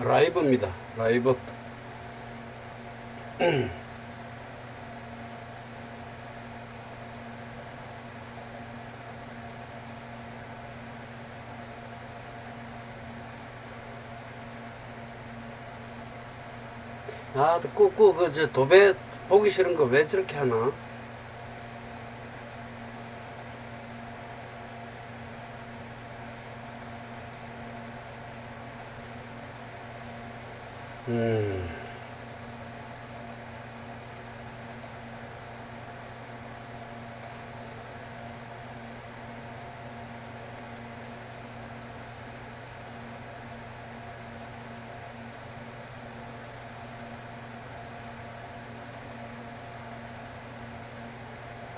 라이브입니다. 라이브. 아, 저 도배 보기 싫은 거 왜 저렇게 하나? 음.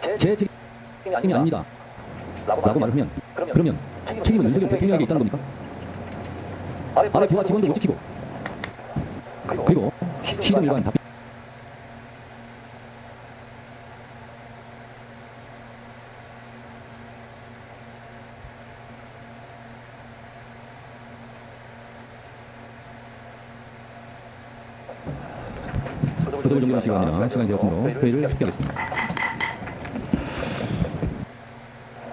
제 책임이 아닙니다. 라고 말을 하면 그러면 책임은 윤석열 대통령에게 있다는 겁니까? 아래 부하 직원도 못 지키고 그리고 시동 일관 답변 조정을 정리할 시간이 되었으므로 회의를 쉽게 하겠습니다.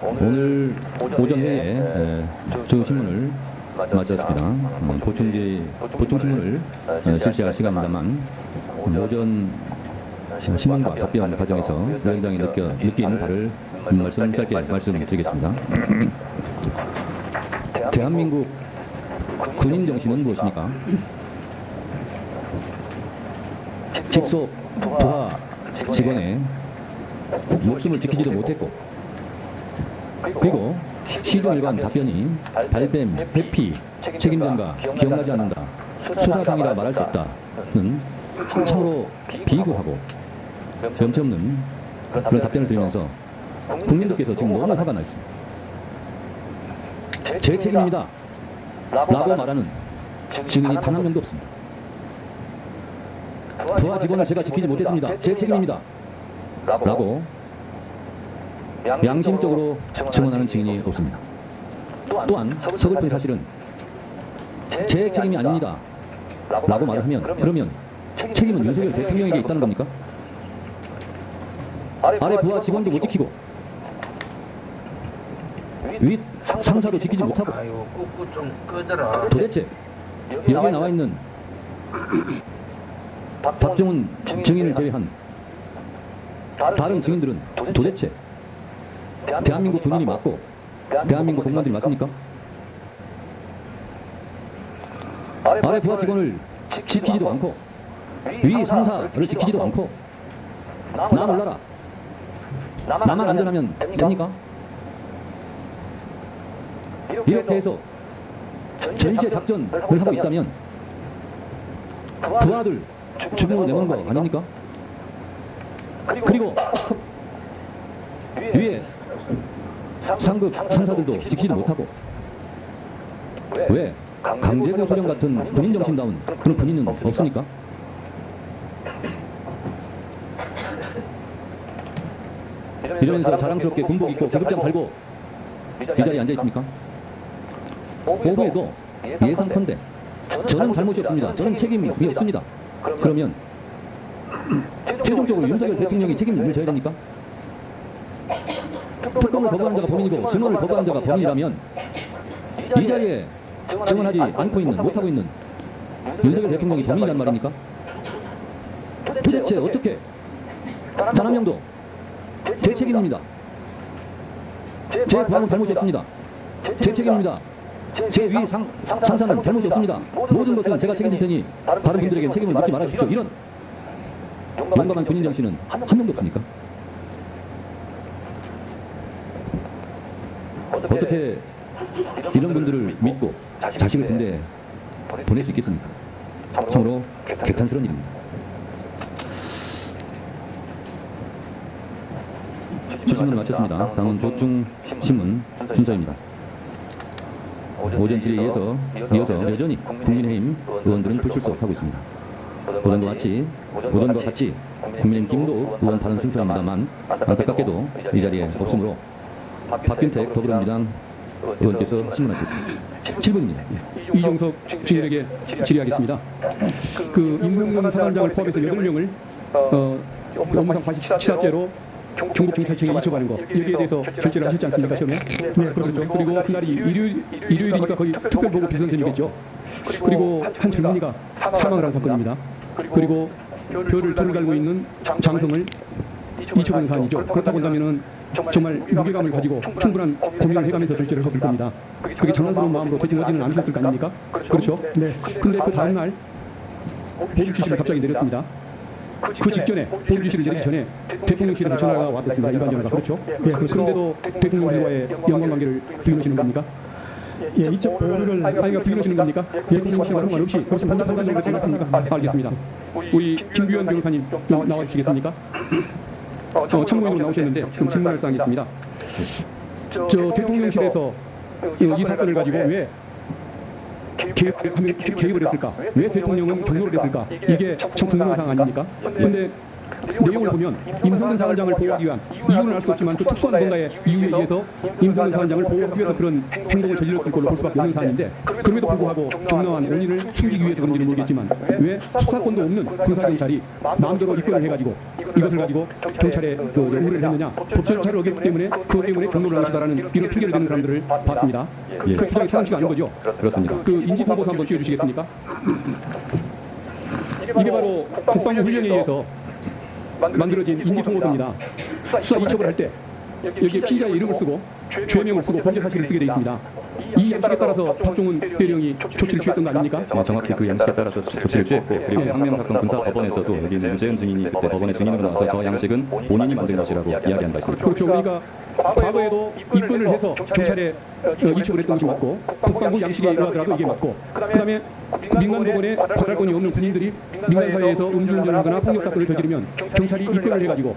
오늘 오전 회의에 주 신문을 마쳤습니다. 보충 신문을 실시할 시간입니다만 오전 신문과 답변 과정에서 위원장이 느낀 바를 짧게 말씀드리겠습니다. 대한민국 군인 정신은 무엇입니까? 직속 부하 직원의 목숨을 지키지도 못했고 그리고 시종일관 답변이 발뺌, 회피, 책임전가 기억나지 않는다, 수사상이라 말할 수 없다는 참으로 비굴하고 염치 없는 그런 답변을 드리면서 국민들께서 지금 너무 화가 나 있습니다. 제 책임입니다 라고 말하는 증인이 단 한 명도 없습니다. 부하 직원을 제가 지키지 못했습니다. 제 책임입니다 라고 양심적으로 증언하는 증인이 없습니다. 또한 서글픈 사실은 제 책임이 아닙니다 라고 말을 하면 그러면 책임은 윤석열 대통령에게 있다는 겁니까? 아래 부하 직원도 못 지키고 윗 상사도 지키지 못하고 아이고, 꾹꾹 좀 꺼져라. 도대체 여기에 나와 있는 박정훈 증인을 제외한 다른 증인들은 도대체 대한민국 군인이 맞고 대한민국 공무원들이 맞습니까? 아래 부하 직원을 지키지도 않고 위 상사를 지키지도 않고 나 몰라라, 나만 안전하면 됩니까? 이렇게 해서 전시의 작전을 하고 있다면 부하들 죽음으로 내모는 거 아닙니까? 그리고 위에 상급 상사들도 지키지도 못하고 왜 강제구 소령 같은 군인 정신다운 그런 군인은 없습니까? 이러면서 자랑스럽게 군복 입고 계급장 달고 이 자리에 앉아 있습니까? 오후에도 예상컨대 저는 잘못이 없습니다, 저는 책임이 없습니다 그러면 최종적으로 윤석열 대통령이 책임을 져야 됩니까? 특검을 거부하는 자가 범인이고 증언을 거부하는 자가 범인이라면 이 자리에 증언하지 않고 있는, 못하고 있는 윤석열 대통령이 범인이란 말입니까? 도대체 어떻게 단 한 명도 제 책임입니다, 제 부하는 잘못이 없습니다, 제 책임입니다, 제 위 상사는 잘못이 없습니다, 모든 것은 제가 책임질 테니 다른 분들에게 책임을 묻지 말아 주십시오, 이런 용감한 군인 정신은 한 명도 없습니까? 어떻게 이런 분들을 믿고 자식을 군대에 보낼 수 있겠습니까? 참으로 개탄스러운 일입니다. 주신문을 마쳤습니다. 다음은 보충신문 순서입니다. 오전 질의에 이어서 여전히 국민의힘 의원들은 불출석하고 있습니다. 오전과 같이 국민의힘 김도욱 의원 발언 순서입니다만 안타깝게도 이 자리에 없으므로 박균택 더불어민주당 의원께서 질문하셨습니다. 7번입니다. 이종석 주인에게 질의하겠습니다. 그 임성근 사단장을 포함해서 8명을 업무상 과실치사죄로 경북경찰청에 이첩하는 거 여기에 대해서 결재를 하셨지 않습니까, 시험에? 네, 그렇죠. 그리고 그날이 일요일이니까 거의 특별보고 비선생이겠죠. 그리고 한 젊은이가 사망을 한 사건입니다. 그리고 별을 둘을 달고 있는 장성을 이첩하는 사안이죠. 그렇다고 한다면은 정말 무게감을 가지고 충분한 고민을 해가면서 결재를 하셨을 겁니다. 그게 장난스러운 마음으로 대통령지는 않으셨을 거 아닙니까? 그렇죠. 네. 근데 그 다음 날 보복 지시를 갑자기 내렸습니다. 그 직전에 보복 지시를 내리기 전에 대통령실에서 전화가 왔었습니다. 일반 전화가. 그렇죠. 예, 그런데도 대통령실과의 연관관계를 부인하시는 겁니까? 예, 이쪽 보류를 아니, 부인하시는 겁니까? 대통령실과 상관없이 그것은 본사 판단적으로 생각합니까? 알겠습니다. 우리 김규현 변호사님 나와주시겠습니까? 참고인으로 나오셨는데 좀 질문할 사항이 있습니다. 저 대통령실에서 이 사건을 가지고 왜 개입을 했을까? 왜 대통령은 경로를 했을까? 이게 참 궁금한 사항 아닙니까? 그런데 내용을 보면 임성근 사단장을 보호하기 위한 이유는 알 수 없지만 그 특수한 뭔가의 이유에 의해서 임성근 사단장을 보호하기 위해서 그런 행동을 저질렀을 걸로 볼 수밖에 없는 사안인데 그럼에도 불구하고 정당한 원인을 숨기기 위해서 그런지는 모르겠지만 왜 수사권도 없는 군사경찰이 마음대로 입건을 해가지고 이것을 가지고 경찰에 의뢰를 했느냐 법 절차를 어겼기 때문에 그것 때문에 경로를 한 것이다라는 이런 핑계를 대는 사람들을 봤습니다. 그 주장이 타당치가 않은 거죠? 그렇습니다. 그 인지통보서 한번 띄워주시겠습니까? 이게 바로 국방부 훈련에 의해서 만들어진 인지통보서입니다. 수사 이첩을 할 때 여기에 피의자의 이름을 쓰고 죄명을 쓰고 범죄 사실을 쓰게 되어 있습니다. 이 양식에 따라서 박종훈 대령이 조치를 취했던 거 아닙니까? 네, 정확히 그 양식에 따라서 조치를 취했고 그리고 항명사건 군사법원에서도 여기 문재은 증인이 그때 법원에 증인으로 나와서 저 양식은 본인이 만든 것이라고 이야기한 바 있습니다. 그렇죠. 그러니까 과거에도 입건을 해서 경찰에 이첩을 했던 것이 맞고 국방부 양식에 의하더라도 이게 맞고 그다음에 민간법원에 거달권이 없는 군인들이 민간사회에서 음주운전을 하거나 폭력사건을 저지르면 경찰이 입건을 해가지고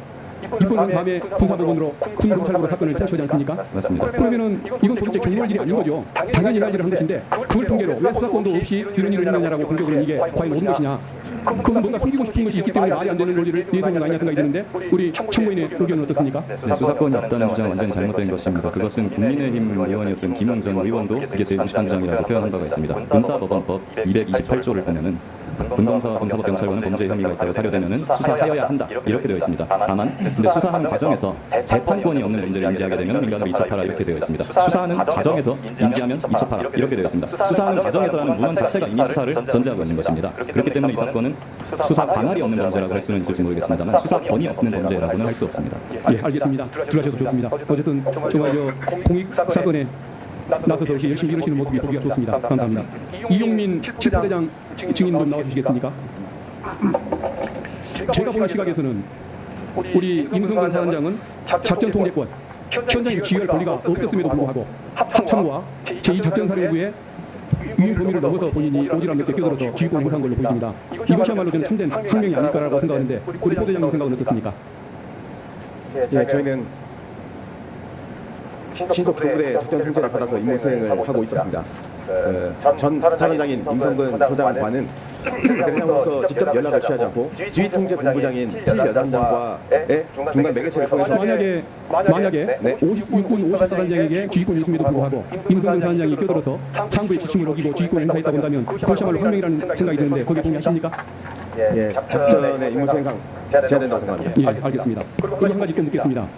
입건한 다음에 군사법원으로 군검찰로 사건을 sen치하지 않습니까? 맞습니다. 그러면은 이건 도대체 경로할 일이 아닌 거죠. 당연히 할 일을 한 것인데 그걸 핑계로 왜 수사권도 없이 이런 일을 했느냐라고 공격을 이게 과연 옳은 것이냐. 그것은 뭔가 숨기고 싶은 것이 있기 때문에 말이 안 되는 논리를 내세우는 거 아니냐 생각이 드는데 우리 참고인의 의견은 어떻습니까? 네, 수사권이 없다는 주장은 완전히 잘못된 것입니다. 그것은 국민의힘 의원이었던 김웅 전 의원도 그게 제일 무식한 주장이라고 표현한 바가 있습니다. 군사법원법 228조를 보면은 군검사와 군사법 경찰관은 범죄 혐의가 있다고 사료되면은 수사하여야 한다 이렇게 되어 있습니다. 다만 근데 수사하는 과정에서 재판권이 없는 문제를 인지하게 되면 민간으로 이첩하라 이렇게 되어 있습니다. 수사하는 과정에서 인지하면 이첩하라 이렇게 되어 있습니다. 수사하는 과정에서라는 문헌 자체가 이미 수사를 전제하고 있는 것입니다. 그렇기 때문에 이 사건은 수사 관할이 없는 범죄라고 할 수는 있을지 모르겠습니다만 수사권이 없는 범죄라고는 할 수 없습니다. 예, 알겠습니다. 들어가셔서 좋습니다. 어쨌든 정말 공익 사건에 나서서 이렇게 열심히 이루시는 모습이 보기가 좋습니다. 감사합니다. 이용민 칠포대장 증인 좀 나와주시겠습니까? 제가 보는 시각에서는 우리 임성근 사단장은 작전 통제권, 현장에 지휘할 권리가 없었음에도 불구하고 합참과 제2작전사령부의 유인 범위를 넘어서 본인이 오지랖 몇개 끼어들어서 지휘권을 행사한 걸로 보여집니다. 이것이야말로 저는 참된 항명이 아닐까라고 생각하는데 우리 포대장님 생각은 어떻습니까? 예, 저희는 신속 도부대 작전 통제를 받아서 임무 수행을 하고 있었습니다. 전 사단장인 임성근 소장과는 대장으로서 직접 연락을 취하지 않고 지휘통제본부장인 칠 여단장과의 중간 매개체를 통해서 만약에 네. 56군 54단장에게 지휘권이 있음에도 불구하고 임성근 사단장이 끼어들어서 상부의 지침을 어기고 지휘권을 행사했다고 한다면 그것이야말로 항명이라는 생각이 드는데 거기에 동의하십니까? 예, 작전의 임무 수행상 제한된다고 생각합니다. 예, 알겠습니다. 그리고 한 가지 또 묻겠습니다.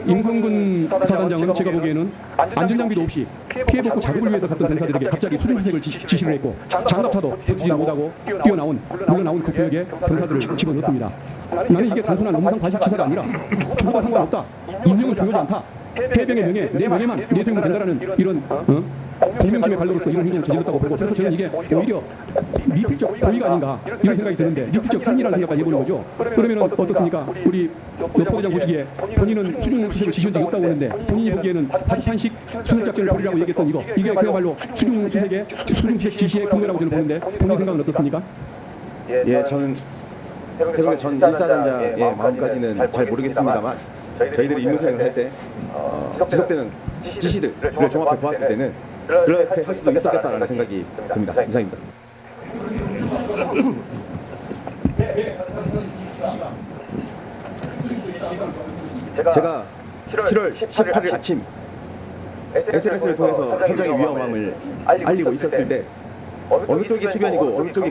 임성근 사단장은 제가 보기에는 안전장비도 없이 피해복구 작업을 위해서 갔던 병사들에게 갑자기 수중수색을 지시를 했고 장갑차도 버티지 못하고 물러나온 그 구역에 병사들을 집어넣습니다. 나는 이게 단순한 업무상 과실치사가 아니라 죽어도 상관없다. 인명은 중요하지 않다. 폐병의 명예, 내 명예만 내세우면 된다라는 이런 공명심의 발로로서 이런 행동을 저질렀다고 보고 그래서 저는 이게 오히려 미필적 고의가 아닌가 이런 생각이 드는데 미필적 살인이라는 생각까지 해보는 거죠. 그러면 어떻습니까? 우리 포대장 보시기에 본인은 수중수색을 지시한 적이 없다고 하는데 본인이 보기에는 파기판식 수색작전을 벌이라고 얘기했던 이게 그야말로 수중수색 지시의 근거라고 저는 보는데 본인 생각은 어떻습니까? 예, 저는 태국의 전 일사단장의 마음까지는 잘 모르겠습니다만 저희들이 임무 수행을 할 때 지속되는 지시들을 종합해 보았을 때는 그렇게 할 수도 있었겠다라는 생각이 듭니다. 이상입니다. 제가 7월 18일 아침 SNS를 통해서 현장의 위험함을 알리고 있었을 때 어느 쪽이 수변이고 어느 쪽이